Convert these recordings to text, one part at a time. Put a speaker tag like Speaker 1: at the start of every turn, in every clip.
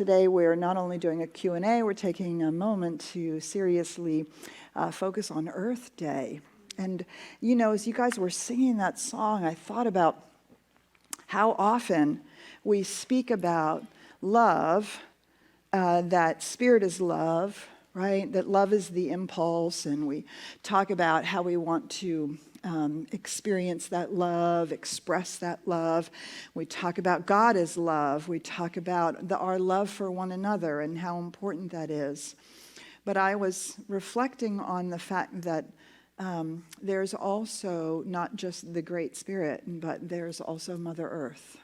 Speaker 1: today we're not only doing a Q&A, we're taking a moment to seriously focus on Earth Day. And, you know, as you guys were singing that song, I thought about how often we speak about love, that spirit is love, right? That love is the impulse, and we talk about how we want to experience that love, express that love. We talk about God as love. We talk about our love for one another and how important that is. But I was reflecting on the fact that there's also not just the Great Spirit, but there's also Mother Earth.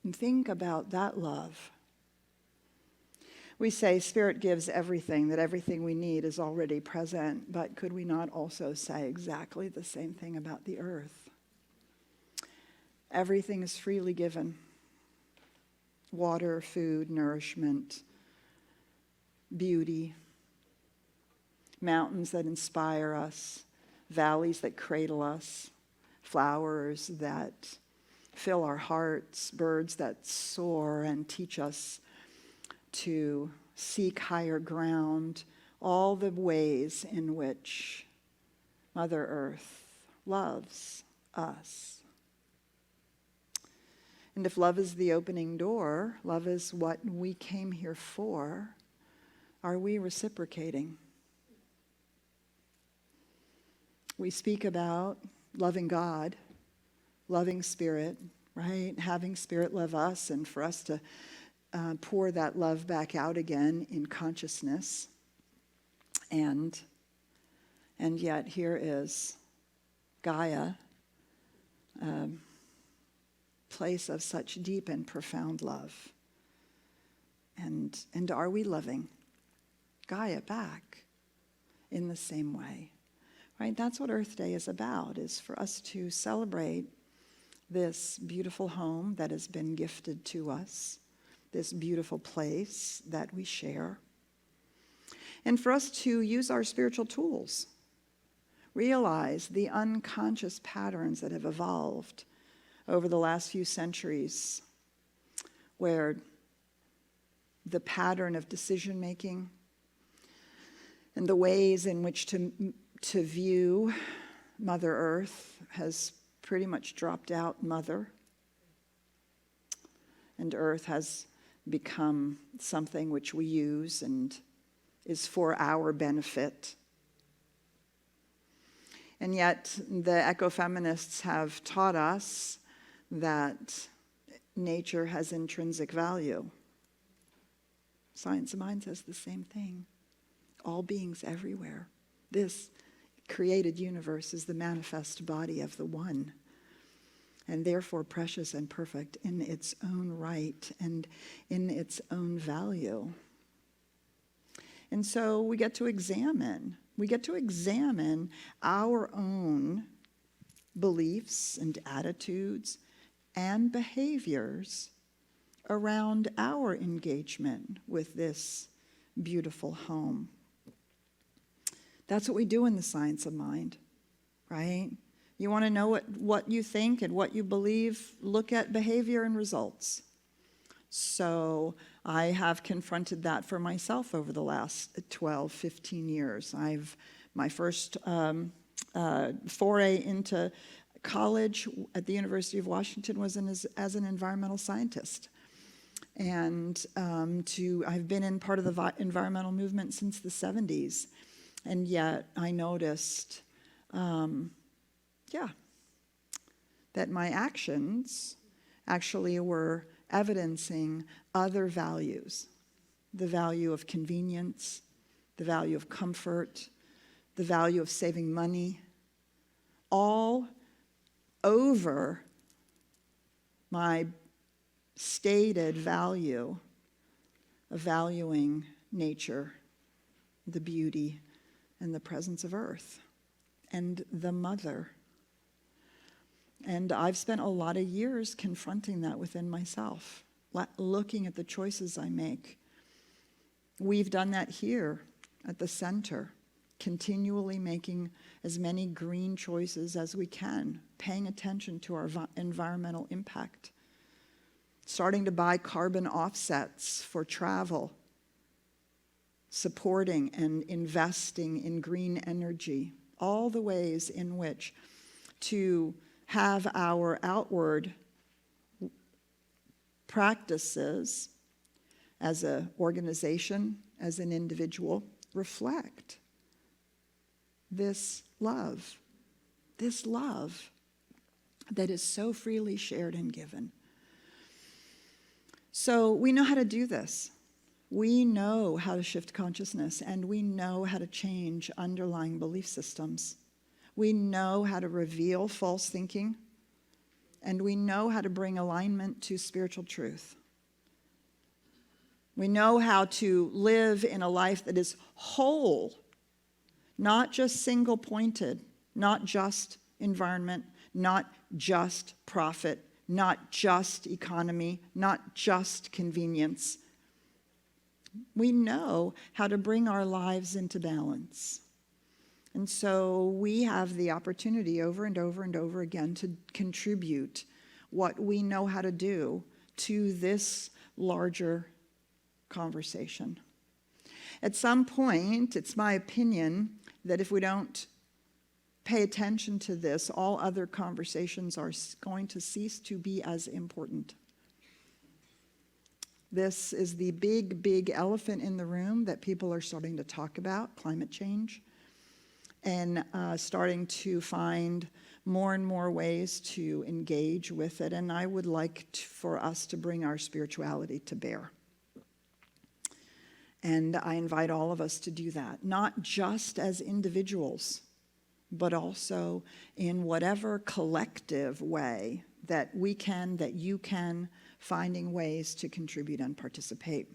Speaker 1: And think about that love. We say Spirit gives everything, that everything we need is already present, but could we not also say exactly the same thing about the earth? Everything is freely given. Water, food, nourishment, beauty, mountains that inspire us, valleys that cradle us, flowers that fill our hearts, birds that soar and teach us to seek higher ground, all the ways in which Mother Earth loves us. And if love is the opening door, love is what we came here for, are we reciprocating? We speak about loving God, loving Spirit, right? Having Spirit love us, and for us to pour that love back out again in consciousness. And yet here is Gaia, place of such deep and profound love. And are we loving Gaia back in the same way? Right? That's what Earth Day is about, is for us to celebrate this beautiful home that has been gifted to us, this beautiful place that we share, and for us to use our spiritual tools, realize the unconscious patterns that have evolved over the last few centuries, where the pattern of decision making and the ways in which to view Mother Earth has pretty much dropped out mother, and Earth has become something which we use and is for our benefit. And yet the ecofeminists have taught us that nature has intrinsic value. Science of Mind says the same thing. All beings everywhere. This created universe is the manifest body of the One, and therefore precious and perfect in its own right and in its own value. And so we get to examine our own beliefs and attitudes and behaviors around our engagement with this beautiful home. That's what we do in the Science of Mind, right? You want to know what you think and what you believe, look at behavior and results. So I have confronted that for myself over the last 12, 15 years. My first foray into college at the University of Washington was as an environmental scientist. And I've been in part of the environmental movement since the 70s. And yet I noticed, that my actions actually were evidencing other values. The value of convenience, the value of comfort, the value of saving money, all over my stated value of valuing nature, the beauty, and the presence of Earth, and the Mother. And I've spent a lot of years confronting that within myself, looking at the choices I make. We've done that here at the center, continually making as many green choices as we can, paying attention to our environmental impact. starting to buy carbon offsets for travel, supporting and investing in green energy, all the ways in which to have our outward practices as an organization, as an individual, reflect this love that is so freely shared and given. So we know how to do this. We know how to shift consciousness, and we know how to change underlying belief systems. We know how to reveal false thinking, and we know how to bring alignment to spiritual truth. We know how to live in a life that is whole, not just single-pointed, not just environment, not just profit, not just economy, not just convenience. We know how to bring our lives into balance. And so we have the opportunity over and over and over again to contribute what we know how to do to this larger conversation. At some point, it's my opinion that if we don't pay attention to this, all other conversations are going to cease to be as important. This is the big elephant in the room that people are starting to talk about, climate change, and starting to find more and more ways to engage with it. And I would like for us to bring our spirituality to bear. And I invite all of us to do that, not just as individuals, but also in whatever collective way that we can, that you can, finding ways to contribute and participate.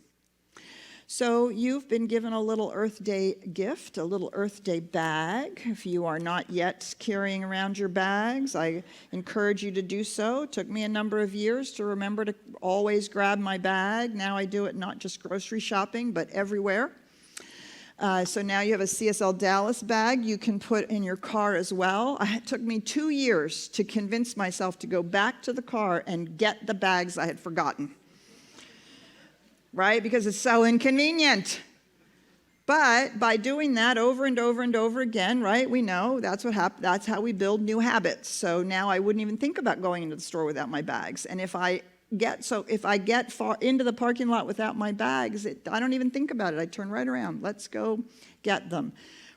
Speaker 1: So you've been given a little Earth Day gift, a little Earth Day bag. If you are not yet carrying around your bags, I encourage you to do so. It took me a number of years to remember to always grab my bag. Now I do it not just grocery shopping, but everywhere. So now you have a CSLDallas bag you can put in your car as well. It took me 2 years to convince myself to go back to the car and get the bags I had forgotten. Right? Because it's so inconvenient. But by doing that over and over and over again, right, we know that's what happens. That's how we build new habits. So now I wouldn't even think about going into the store without my bags. And if I get far into the parking lot without my bags, I don't even think about it. I turn right around. Let's go get them.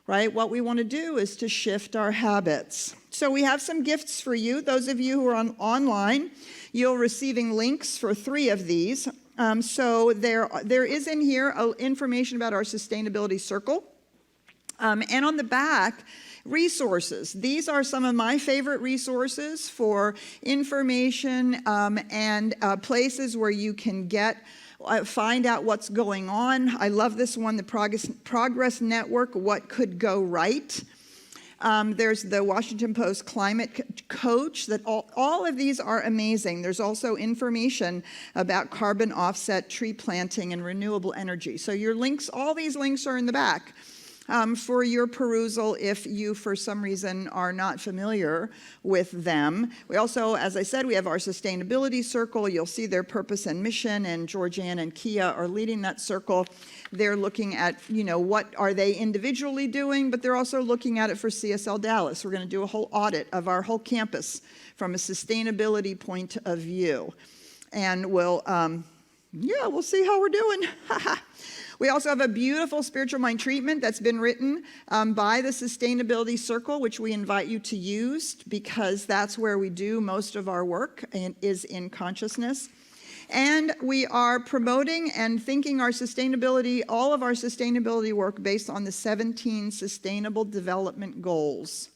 Speaker 1: Right? What we want to do is to shift our habits. So we have some gifts for you. Those of you who are online, you're receiving links for 3 of these. So there is in here information about our sustainability circle. And on the back, resources. These are some of my favorite resources for information and places where you can find out what's going on. I love this one, the Progress Network, What Could Go Right. There's the Washington Post Climate Coach. That all of these are amazing. There's also information about carbon offset, tree planting, and renewable energy. So your links, all these links are in the back for your perusal if you, for some reason, are not familiar with them. We also, as I said, we have our sustainability circle. You'll see their purpose and mission, and Georgianne and Kia are leading that circle. They're looking at, what are they individually doing, but they're also looking at it for CSLDallas. We're going to do a whole audit of our whole campus from a sustainability point of view. And we'll see how we're doing. We also have a beautiful spiritual mind treatment that's been written by the Sustainability Circle, which we invite you to use because that's where we do most of our work and is in consciousness. And we are promoting and thinking all of our sustainability work based on the 17 Sustainable Development Goals.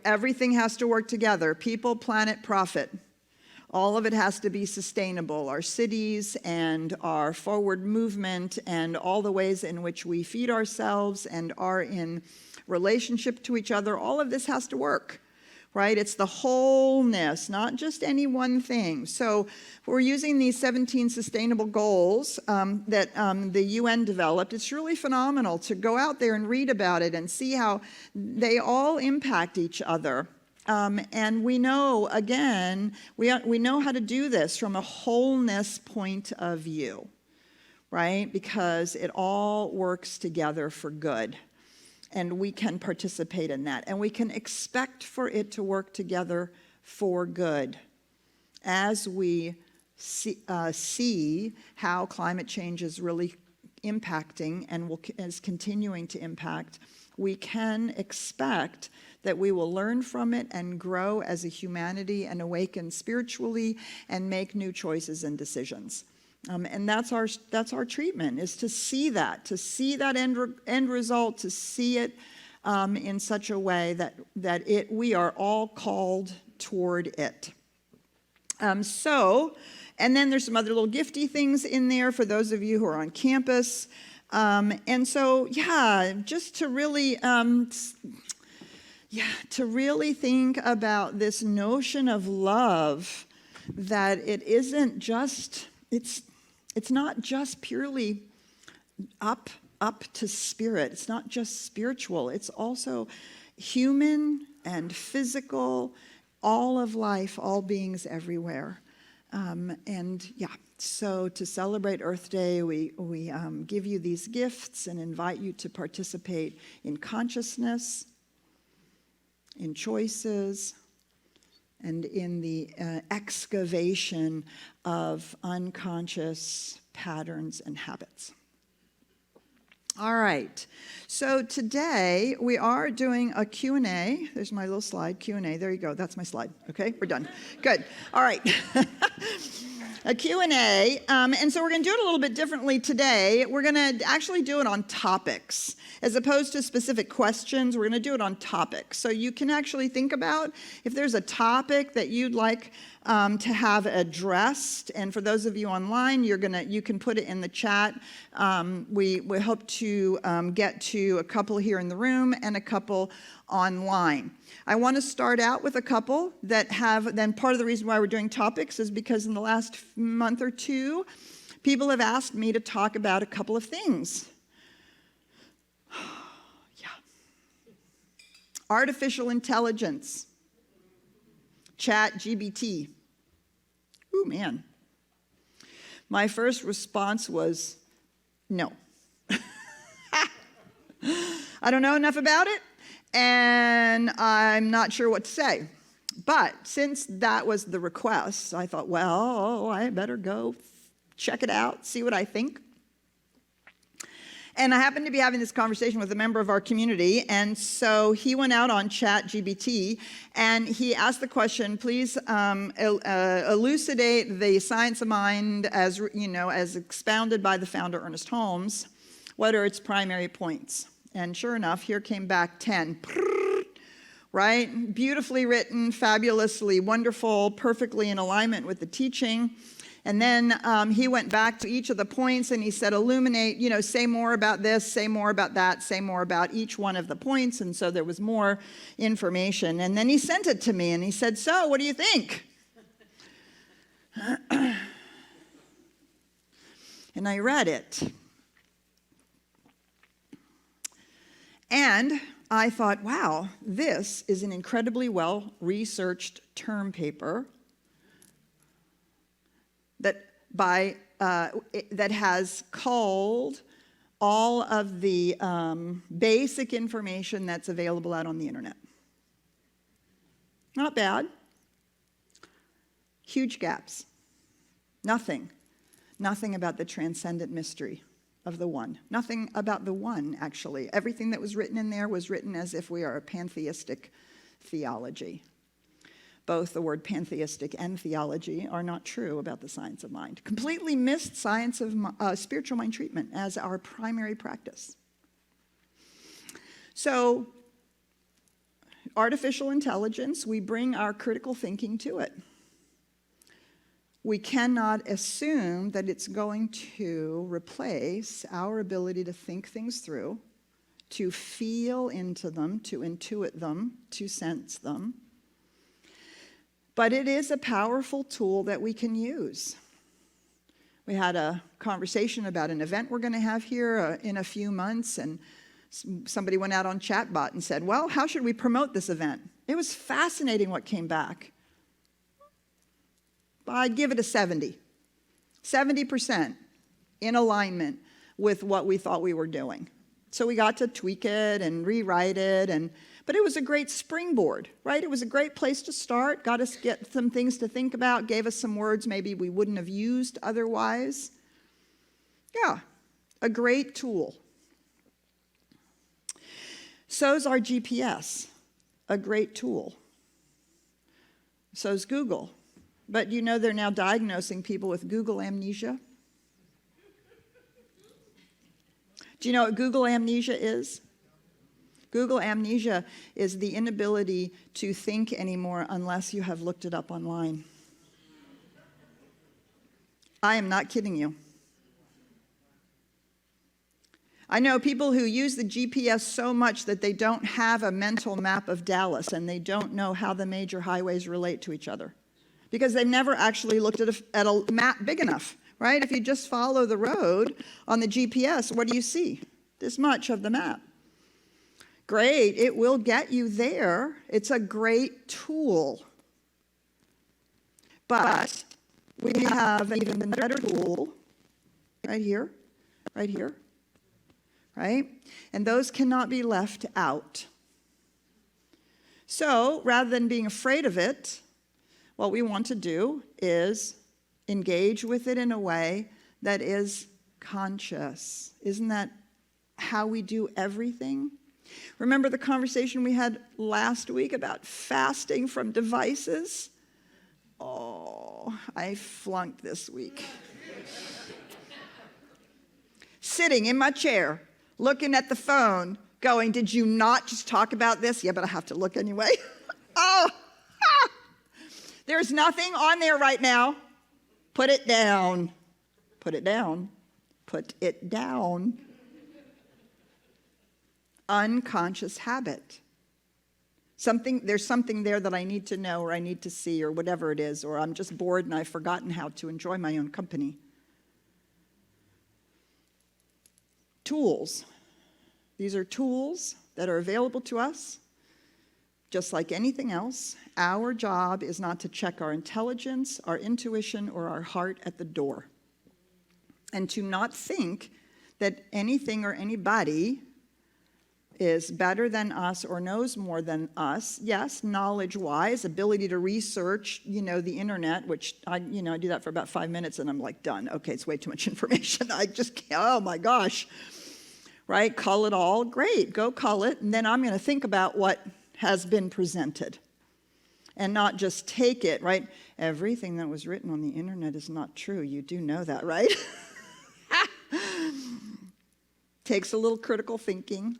Speaker 1: Everything has to work together. People, planet, profit. All of it has to be sustainable. Our cities and our forward movement and all the ways in which we feed ourselves and are in relationship to each other, all of this has to work, right? It's the wholeness, not just any one thing. So we're using these 17 sustainable goals that the UN developed. It's really phenomenal to go out there and read about it and see how they all impact each other. And we know, again, we know how to do this from a wholeness point of view, right? Because it all works together for good. And we can participate in that. And we can expect for it to work together for good as we see how climate change is really impacting and is continuing to impact. We can expect that we will learn from it and grow as a humanity and awaken spiritually and make new choices and decisions. And that's our treatment, is to see that end result, to see it in such a way that we are all called toward it. And then there's some other little gifty things in there for those of you who are on campus. And so, just to really, think about this notion of love, that it isn't just, it's not just purely up to spirit. It's not just spiritual. It's also human and physical, all of life, all beings everywhere. So to celebrate Earth Day, we give you these gifts and invite you to participate in consciousness, in choices, and in the excavation of unconscious patterns and habits. All right, so today we are doing a Q&A. There's my little slide, Q&A. There you go, that's my slide. Okay, we're done. Good, all right. A Q&A, and so we're going to do it a little bit differently today. We're going to actually do it on topics. As opposed to specific questions, we're going to do it on topics. So you can actually think about if there's a topic that you'd like to have addressed. And for those of you online, you can put it in the chat. We hope to get to a couple here in the room and a couple online. I want to start out with a couple that have, then part of the reason why we're doing topics is because in the last month or two, people have asked me to talk about a couple of things. Artificial intelligence, ChatGPT. Ooh, man. My first response was, no. I don't know enough about it, and I'm not sure what to say. But since that was the request, I thought, well, I better go check it out, see what I think. And I happened to be having this conversation with a member of our community, and so he went out on ChatGPT, and he asked the question, please elucidate the science of mind as expounded by the founder, Ernest Holmes. What are its primary points? And sure enough, here came back 10. Right? Beautifully written, fabulously wonderful, perfectly in alignment with the teaching. And then he went back to each of the points and he said, illuminate, say more about this, say more about that, say more about each one of the points. And so there was more information. And then he sent it to me and he said, so what do you think? And I read it. And I thought, wow, this is an incredibly well-researched term paper that has culled all of the basic information that's available out on the internet. Not bad. Huge gaps. Nothing about the transcendent mystery of the one. Nothing about the one, actually. Everything that was written in there was written as if we are a pantheistic theology. Both the word pantheistic and theology are not true about the science of mind. Completely missed science of spiritual mind treatment as our primary practice. So, artificial intelligence, we bring our critical thinking to it. We cannot assume that it's going to replace our ability to think things through, to feel into them, to intuit them, to sense them. But it is a powerful tool that we can use. We had a conversation about an event we're going to have here in a few months, and somebody went out on Chatbot and said, well, how should we promote this event? It was fascinating what came back. I'd give it a 70. 70% in alignment with what we thought we were doing. So we got to tweak it and rewrite it, but it was a great springboard, right? It was a great place to start, got us get some things to think about, gave us some words maybe we wouldn't have used otherwise. Yeah, a great tool. So's our GPS, a great tool. So's Google. But you know they're now diagnosing people with Google amnesia? Do you know what Google amnesia is? Google amnesia is the inability to think anymore unless you have looked it up online. I am not kidding you. I know people who use the GPS so much that they don't have a mental map of Dallas and they don't know how the major highways relate to each other because they've never actually looked at a map big enough, right? If you just follow the road on the GPS, what do you see? This much of the map. Great, it will get you there. It's a great tool. But we have an even better tool right here, right? And those cannot be left out. So rather than being afraid of it, what we want to do is engage with it in a way that is conscious. Isn't that how we do everything? Remember the conversation we had last week about fasting from devices? Oh, I flunked this week. Sitting in my chair, looking at the phone, going, did you not just talk about this? Yeah, but I have to look anyway. There's nothing on there right now. Put it down. Put it down. Put it down. Unconscious habit. There's something there that I need to know or I need to see or whatever it is, or I'm just bored and I've forgotten how to enjoy my own company. Tools. These are tools that are available to us, just like anything else. Our job is not to check our intelligence, our intuition, or our heart at the door. And to not think that anything or anybody is better than us or knows more than us. Yes, knowledge-wise, ability to research, the internet, which I do that for about 5 minutes and I'm like, done. Okay, it's way too much information. I just can't, oh my gosh. Right, cull it all. Great, go cull it. And then I'm going to think about what has been presented and not just take it, right? Everything that was written on the internet is not true. You do know that, right? Takes a little critical thinking.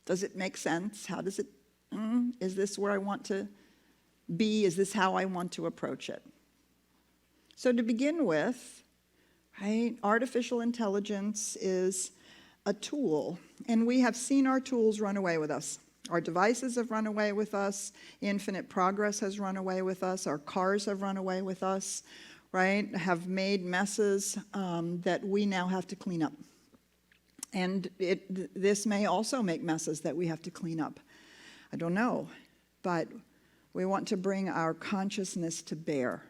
Speaker 1: Does it make sense? How does it, is this where I want to be? Is this how I want to approach it? So to begin with, right, artificial intelligence is a tool, and we have seen our tools run away with us. Our devices have run away with us. Infinite progress has run away with us. Our cars have run away with us, right? Have made messes that we now have to clean up. And this may also make messes that we have to clean up. I don't know, but we want to bring our consciousness to bear,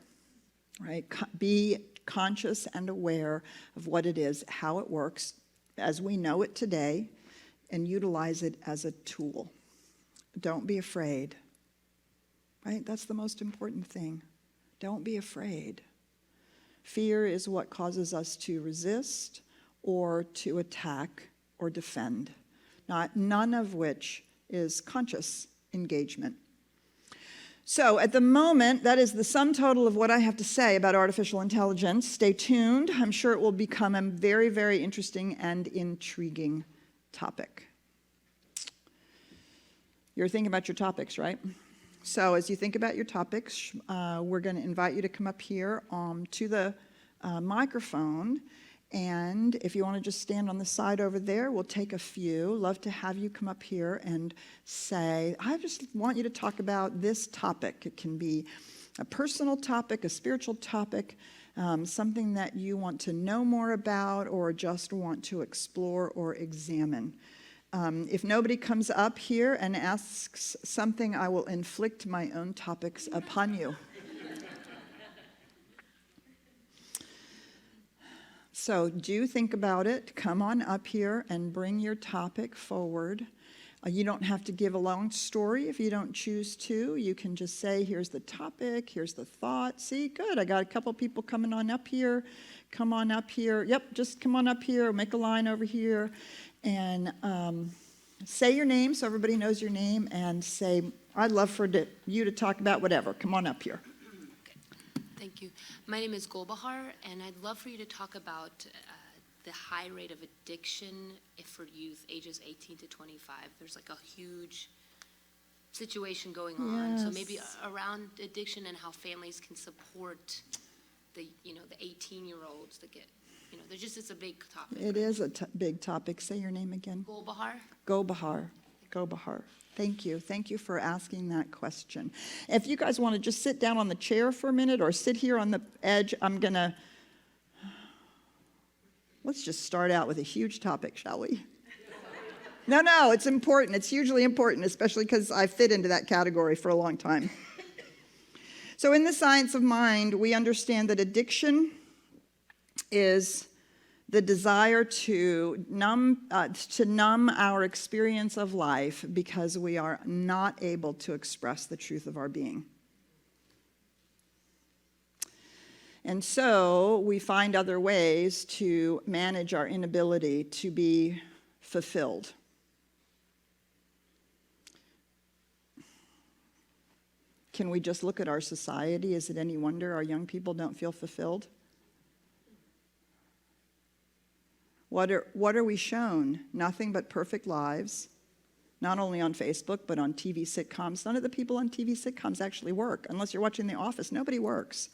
Speaker 1: right? Be conscious and aware of what it is, how it works, as we know it today, and utilize it as a tool. Don't be afraid, right? That's the most important thing. Don't be afraid. Fear is what causes us to resist or to attack or defend, none of which is conscious engagement. So at the moment, that is the sum total of what I have to say about artificial intelligence. Stay tuned. I'm sure it will become a very, very interesting and intriguing topic. You're thinking about your topics, right? So as you think about your topics, we're going to invite you to come up here to the microphone. And if you want to just stand on the side over there, we'll take a few. Love to have you come up here and say, I just want you to talk about this topic. It can be a personal topic, a spiritual topic, something that you want to know more about or just want to explore or examine. If nobody comes up here and asks something, I will inflict my own topics upon you. So do think about it. Come on up here and bring your topic forward. You don't have to give a long story if you don't choose to. You can just say, here's the topic, here's the thought. See, good. I got a couple people coming on up here. Come on up here. Yep, just come on up here. Make a line over here. And say your name so everybody knows your name. And say, I'd love for you to talk about whatever. Come on up here.
Speaker 2: Thank you. My name is Golbahar, and I'd love for you to talk about the high rate of addiction for youth ages 18 to 25. There's like a huge situation going on.
Speaker 1: Yes.
Speaker 2: So maybe around addiction and how families can support the 18-year-olds that get, it's a big topic.
Speaker 1: It is a big topic. Say your name again.
Speaker 2: Golbahar.
Speaker 1: Golbahar. Thank you. Thank you for asking that question. If you guys want to just sit down on the chair for a minute or sit here on the edge, let's just start out with a huge topic, shall we? No, it's important. It's hugely important, especially because I fit into that category for a long time. So in the science of mind, we understand that addiction is the desire to numb our experience of life because we are not able to express the truth of our being. And so we find other ways to manage our inability to be fulfilled. Can we just look at our society? Is it any wonder our young people don't feel fulfilled? What are we shown? Nothing but perfect lives, not only on Facebook, but on TV sitcoms. None of the people on TV sitcoms actually work. Unless you're watching The Office, nobody works.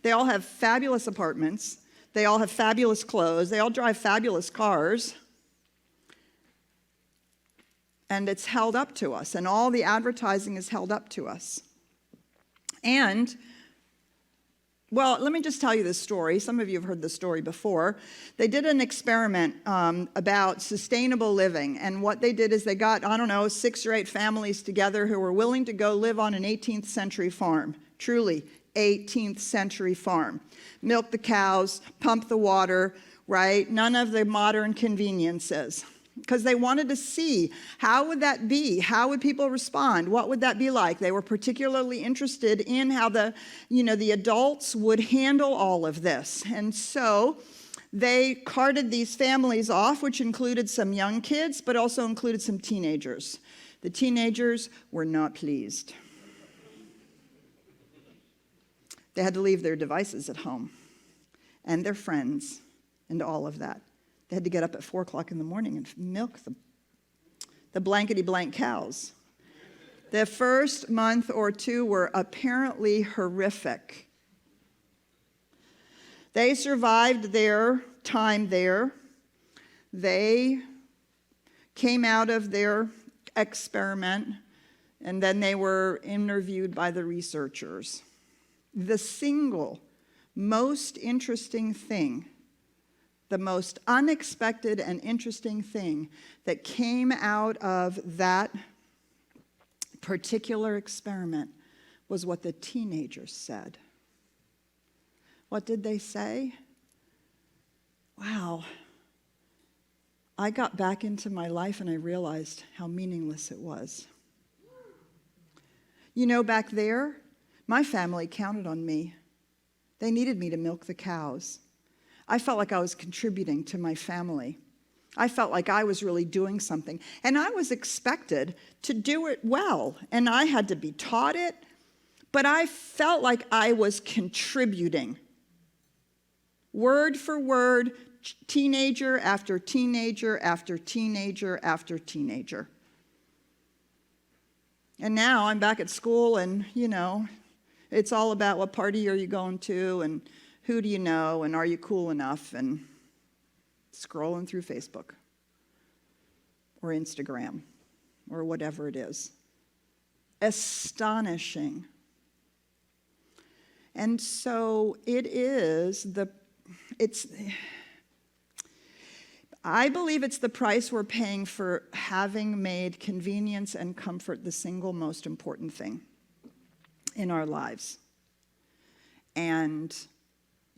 Speaker 1: They all have fabulous apartments. They all have fabulous clothes. They all drive fabulous cars. And it's held up to us. And all the advertising is held up to us. And, well, let me just tell you this story. Some of you have heard this story before. They did an experiment about sustainable living. And what they did is they got, 6 or 8 families together who were willing to go live on an 18th century farm. Truly, 18th century farm. Milk the cows, pump the water, right? None of the modern conveniences. Because they wanted to see, how would that be? How would people respond? What would that be like? They were particularly interested in how the adults would handle all of this. And so they carted these families off, which included some young kids, but also included some teenagers. The teenagers were not pleased. They had to leave their devices at home and their friends and all of that. They had to get up at 4 o'clock in the morning and milk the blankety-blank cows. The first month or two were apparently horrific. They survived their time there. They came out of their experiment, and then they were interviewed by the researchers. The single most interesting thing, the most unexpected and interesting thing that came out of that particular experiment was what the teenagers said. What did they say? Wow, I got back into my life and I realized how meaningless it was. Back there, my family counted on me. They needed me to milk the cows. I felt like I was contributing to my family. I felt like I was really doing something. And I was expected to do it well. And I had to be taught it. But I felt like I was contributing. Word for word, teenager after teenager after teenager after teenager. And now I'm back at school and, it's all about what party are you going to and who do you know, and are you cool enough, and scrolling through Facebook or Instagram or whatever it is. Astonishing. And so I believe it's the price we're paying for having made convenience and comfort the single most important thing in our lives. And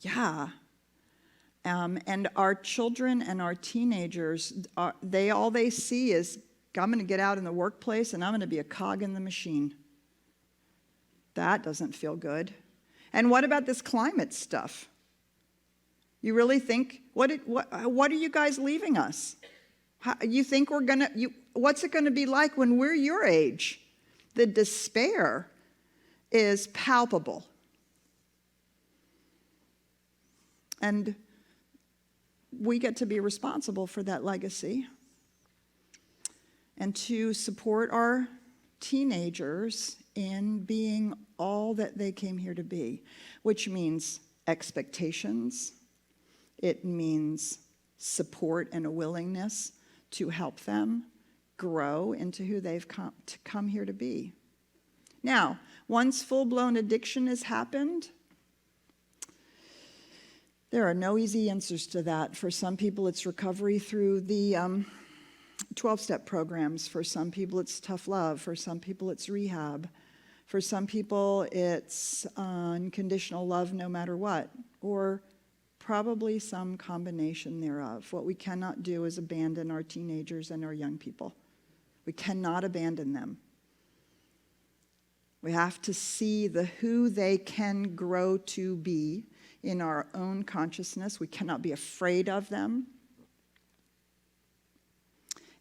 Speaker 1: yeah, and our children and our teenagers, all they see is, I'm going to get out in the workplace and I'm going to be a cog in the machine. That doesn't feel good. And what about this climate stuff? You really think, what are you guys leaving us? You think what's it going to be like when we're your age? The despair is palpable. And we get to be responsible for that legacy and to support our teenagers in being all that they came here to be, which means expectations. It means support and a willingness to help them grow into who they've come here to be. Now, once full-blown addiction has happened, there are no easy answers to that. For some people, it's recovery through the 12-step programs. For some people, it's tough love. For some people, it's rehab. For some people, it's unconditional love no matter what, or probably some combination thereof. What we cannot do is abandon our teenagers and our young people. We cannot abandon them. We have to see who they can grow to be in our own consciousness. We cannot be afraid of them.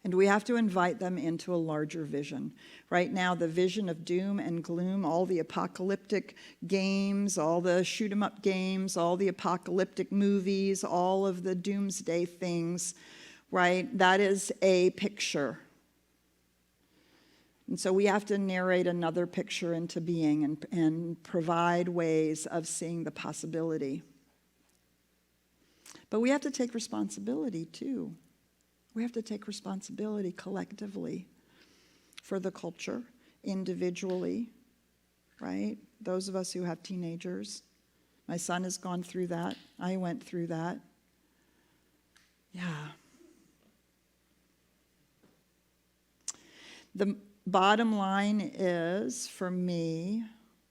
Speaker 1: And we have to invite them into a larger vision. Right now, the vision of doom and gloom, all the apocalyptic games, all the shoot-'em-up games, all the apocalyptic movies, all of the doomsday things, right? That is a picture. And so we have to narrate another picture into being and provide ways of seeing the possibility. But we have to take responsibility too. We have to take responsibility collectively for the culture, individually, right? Those of us who have teenagers. My son has gone through that. I went through that. Yeah. The bottom line is, for me,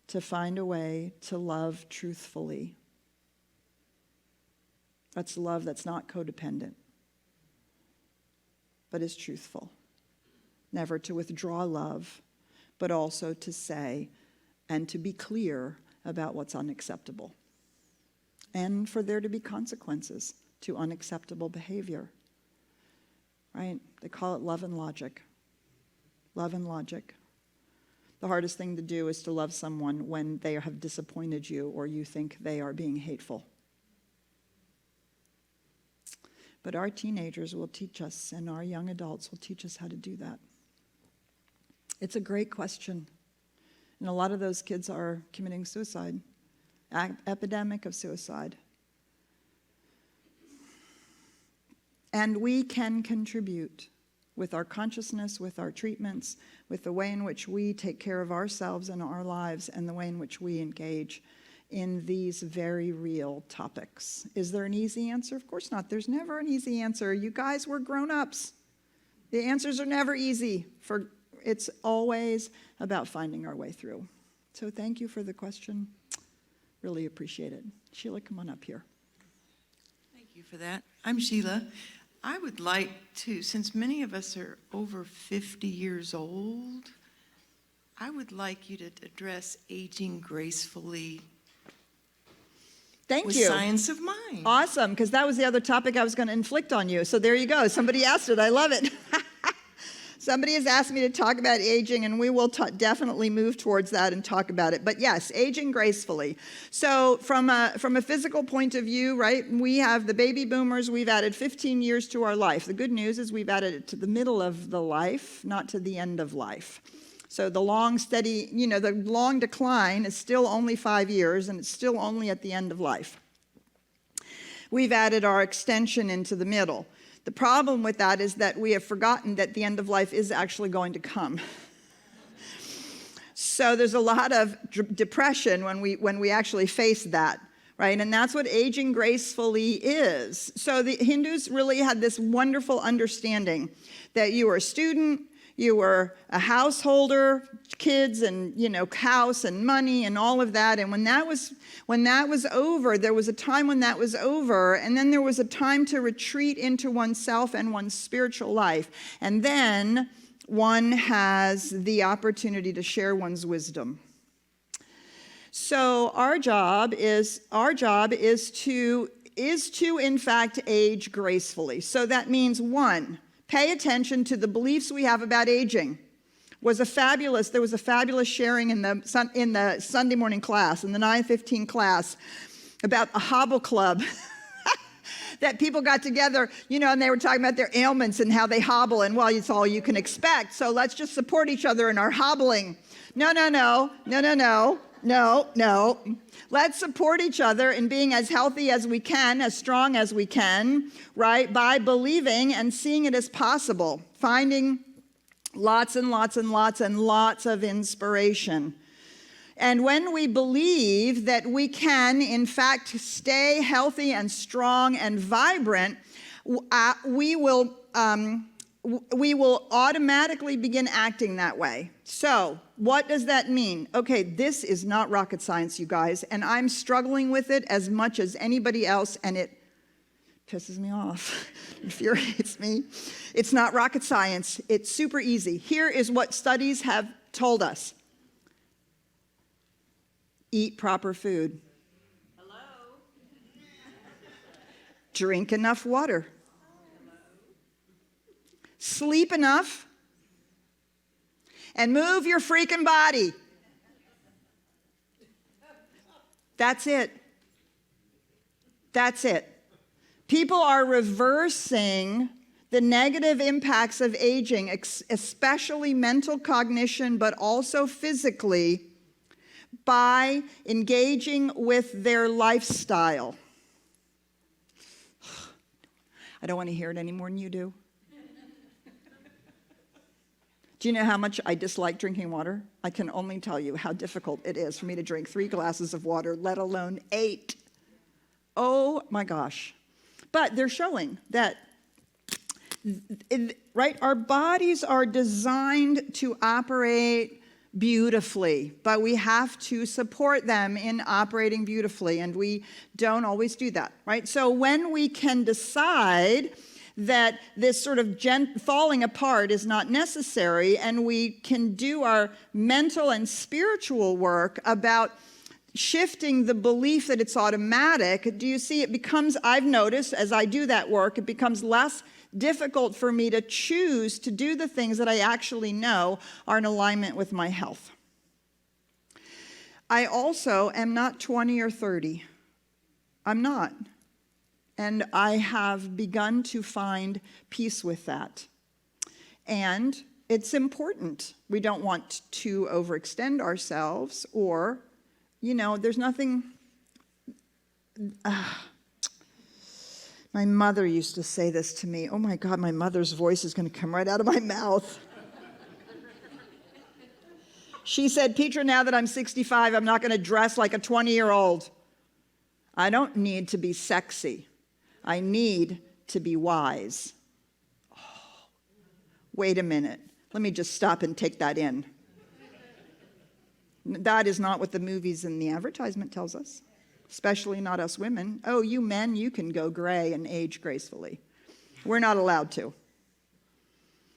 Speaker 1: to find a way to love truthfully. That's love that's not codependent, but is truthful. Never to withdraw love, but also to say and to be clear about what's unacceptable. And for there to be consequences to unacceptable behavior. Right? They call it love and logic. Love and logic. The hardest thing to do is to love someone when they have disappointed you or you think they are being hateful. But our teenagers will teach us, and our young adults will teach us how to do that. It's a great question. And a lot of those kids are committing suicide, epidemic of suicide. And we can contribute with our consciousness, with our treatments, with the way in which we take care of ourselves and our lives, and the way in which we engage in these very real topics. Is there an easy answer? Of course not. There's never an easy answer. You guys, we're grown-ups. The answers are never easy. It's always about finding our way through. So thank you for the question. Really appreciate it. Sheila, come on up here.
Speaker 3: Thank you for that. I'm Sheila. I would like to, since many of us are over 50 years old, I would like you to address aging gracefully.
Speaker 1: Thank
Speaker 3: with
Speaker 1: you.
Speaker 3: Science of mind.
Speaker 1: Awesome, because that was the other topic I was going to inflict on you. So there you go. Somebody asked it. I love it. Somebody has asked me to talk about aging, and we will definitely move towards that and talk about it. But yes, aging gracefully. So from a physical point of view, right, we have the baby boomers. We've added 15 years to our life. The good news is we've added it to the middle of the life, not to the end of life. So the long, steady, the long decline is still only 5 years, and it's still only at the end of life. We've added our extension into the middle. The problem with that is that we have forgotten that the end of life is actually going to come. So there's a lot of depression when we actually face that, right? And that's what aging gracefully is. So the Hindus really had this wonderful understanding that you were a student, you were a householder, kids and, house and money and all of that. And when that was over, there was a time when that was over, and then there was a time to retreat into oneself and one's spiritual life. And then one has the opportunity to share one's wisdom. So our job is to in fact age gracefully. So that means, one, pay attention to the beliefs we have about aging. There was a fabulous sharing in the Sunday morning class, in the 9:15 class, about a hobble club. That people got together, and they were talking about their ailments and how they hobble, and well, it's all you can expect. So let's just support each other in our hobbling. No. Let's support each other in being as healthy as we can, as strong as we can, right? By believing and seeing it as possible, finding lots and lots and lots and lots of inspiration. And when we believe that we can, in fact, stay healthy and strong and vibrant, we will automatically begin acting that way. So what does that mean? Okay, this is not rocket science, you guys, and I'm struggling with it as much as anybody else, and it pisses me off, infuriates me. It's not rocket science. It's super easy. Here is what studies have told us. Eat proper food. Hello. Drink enough water. Sleep enough. And move your freaking body. That's it. That's it. People are reversing the negative impacts of aging, especially mental cognition, but also physically, by engaging with their lifestyle. I don't want to hear it any more than you do. Do you know how much I dislike drinking water? I can only tell you how difficult it is for me to drink 3 glasses of water, let alone 8. Oh my gosh. But they're showing that, right, our bodies are designed to operate beautifully, but we have to support them in operating beautifully, and we don't always do that, right? So when we can decide that this sort of falling apart is not necessary, and we can do our mental and spiritual work about shifting the belief that it's automatic, do you see it becomes, I've noticed as I do that work, it becomes less difficult for me to choose to do the things that I actually know are in alignment with my health. I also am not 20 or 30. I'm not. And I have begun to find peace with that. And it's important. We don't want to overextend ourselves, or, there's nothing. My mother used to say this to me. Oh my God, my mother's voice is going to come right out of my mouth. She said, Petra, now that I'm 65, I'm not going to dress like a 20-year-old. I don't need to be sexy. I need to be wise. Oh, wait a minute. Let me just stop and take that in. That is not what the movies and the advertisement tells us, especially not us women. Oh, you men, you can go gray and age gracefully. We're not allowed to.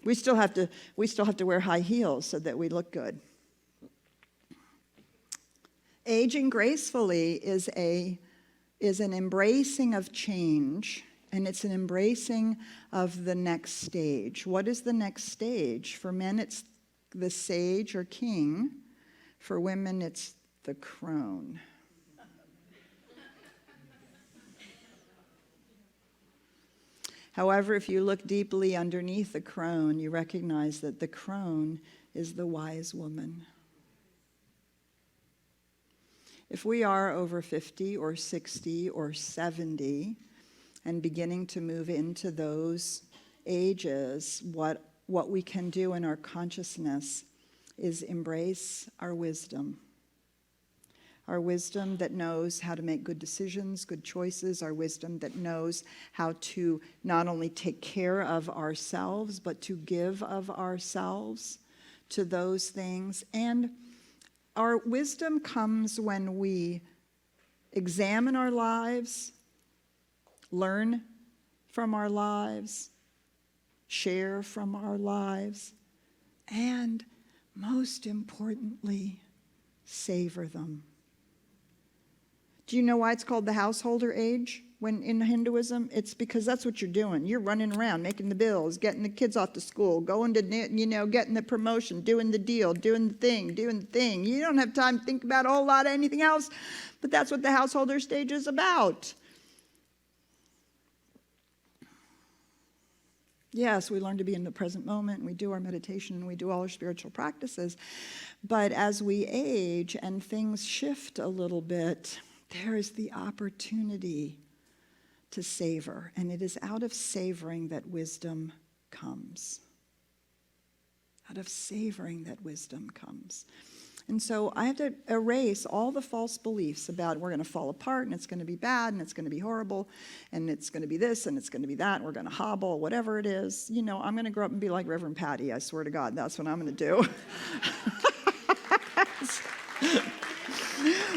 Speaker 1: We still have to wear high heels so that we look good. Aging gracefully is an embracing of change, and it's an embracing of the next stage. What is the next stage? For men, it's the sage or king. For women, it's the crone. However, if you look deeply underneath the crone, you recognize that the crone is the wise woman. If we are over 50 or 60 or 70 and beginning to move into those ages, what we can do in our consciousness is embrace our wisdom. our wisdom that knows how to make good decisions, good choices, our wisdom that knows how to not only take care of ourselves, but to give of ourselves to those things. And our wisdom comes when we examine our lives, learn from our lives, share from our lives, and most importantly, savor them. Do you know why it's called the householder age when in Hinduism? It's because that's what you're doing. You're running around, making the bills, getting the kids off to school, going to, getting the promotion, doing the deal, doing the thing. You don't have time to think about a whole lot of anything else, but that's what the householder stage is about. Yes, we learn to be in the present moment, and we do our meditation, and we do all our spiritual practices. But as we age and things shift a little bit, there is the opportunity to savor. And it is out of savoring that wisdom comes. Out of savoring that wisdom comes. And so I have to erase all the false beliefs about we're going to fall apart and it's going to be bad and it's going to be horrible and it's going to be this and it's going to be that and we're going to hobble, whatever it is. I'm going to grow up and be like Reverend Patty. I swear to God, that's what I'm going to do.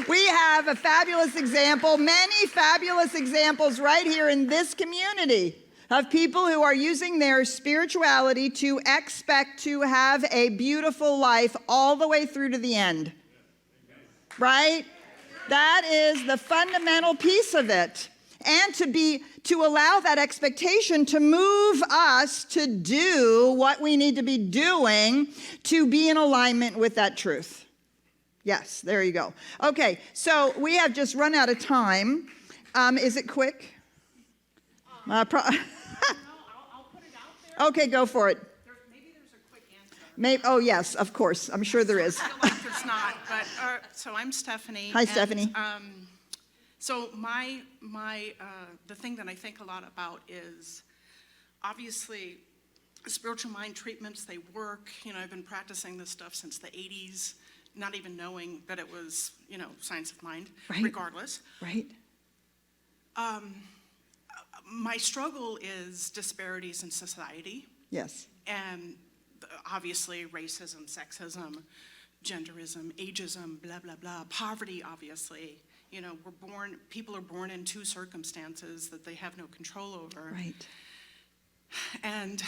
Speaker 1: We have a fabulous example, many fabulous examples right here in this community of people who are using their spirituality to expect to have a beautiful life all the way through to the end. Right? That is the fundamental piece of it. And to allow that expectation to move us to do what we need to be doing to be in alignment with that truth. Yes, there you go. Okay, so we have just run out of time. Is it quick?
Speaker 4: I'll put it out there.
Speaker 1: Okay, go for it.
Speaker 4: Maybe there's a quick answer.
Speaker 1: Oh, yes, of course. I'm sure there is.
Speaker 4: I feel like there's not, but so I'm Stephanie.
Speaker 1: Hi, Stephanie.
Speaker 4: So the thing that I think a lot about is obviously spiritual mind treatments, they work. I've been practicing this stuff since the 80s, not even knowing that it was, science of mind,
Speaker 1: Right.
Speaker 4: regardless.
Speaker 1: Right.
Speaker 4: My struggle is disparities in society.
Speaker 1: Yes.
Speaker 4: And obviously racism, sexism, genderism, ageism, blah, blah, blah. Poverty, obviously. People are born into circumstances that they have no control over.
Speaker 1: Right.
Speaker 4: And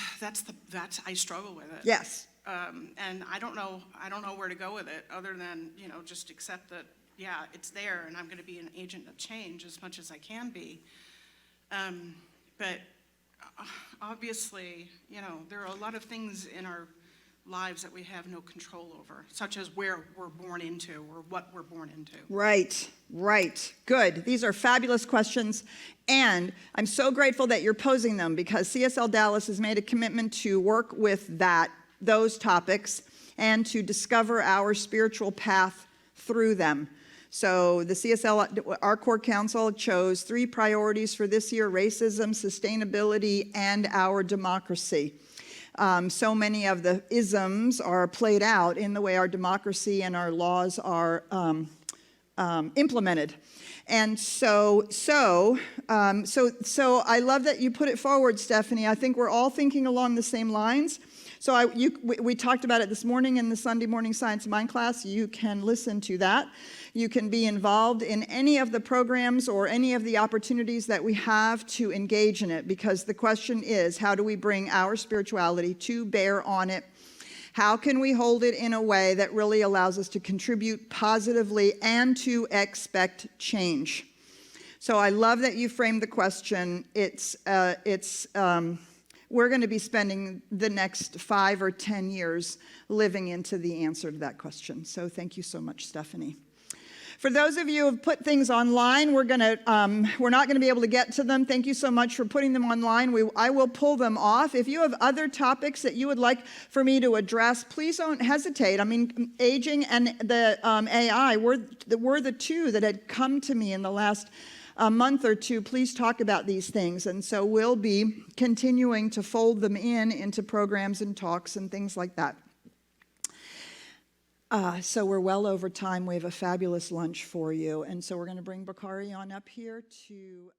Speaker 4: I struggle with it.
Speaker 1: Yes.
Speaker 4: And I don't know where to go with it other than, just accept that, yeah, it's there and I'm going to be an agent of change as much as I can be. But obviously, there are a lot of things in our lives that we have no control over, such as where we're born into or what we're born into. Right.
Speaker 1: Good. These are fabulous questions. And I'm so grateful that you're posing them because CSLDallas has made a commitment to work with those topics and to discover our spiritual path through them. So our core council chose 3 priorities for this year: racism, sustainability, and our democracy. So many of the isms are played out in the way our democracy and our laws are implemented. And so I love that you put it forward, Stephanie. I think we're all thinking along the same lines. So we talked about it this morning in the Sunday morning Science of Mind class. You can listen to that. You can be involved in any of the programs or any of the opportunities that we have to engage in it, because the question is, how do we bring our spirituality to bear on it? How can we hold it in a way that really allows us to contribute positively and to expect change? So I love that you framed the question. We're going to be spending the next 5 or 10 years living into the answer to that question. So thank you so much, Stephanie. For those of you who have put things online, we're not going to be able to get to them. Thank you so much for putting them online. I will pull them off. If you have other topics that you would like for me to address, please don't hesitate. I mean, aging and the AI were the 2 that had come to me in the last month or 2. Please talk about these things. And so we'll be continuing to fold them into programs and talks and things like that. So we're well over time. We have a fabulous lunch for you. And so we're going to bring Bakari on up here to...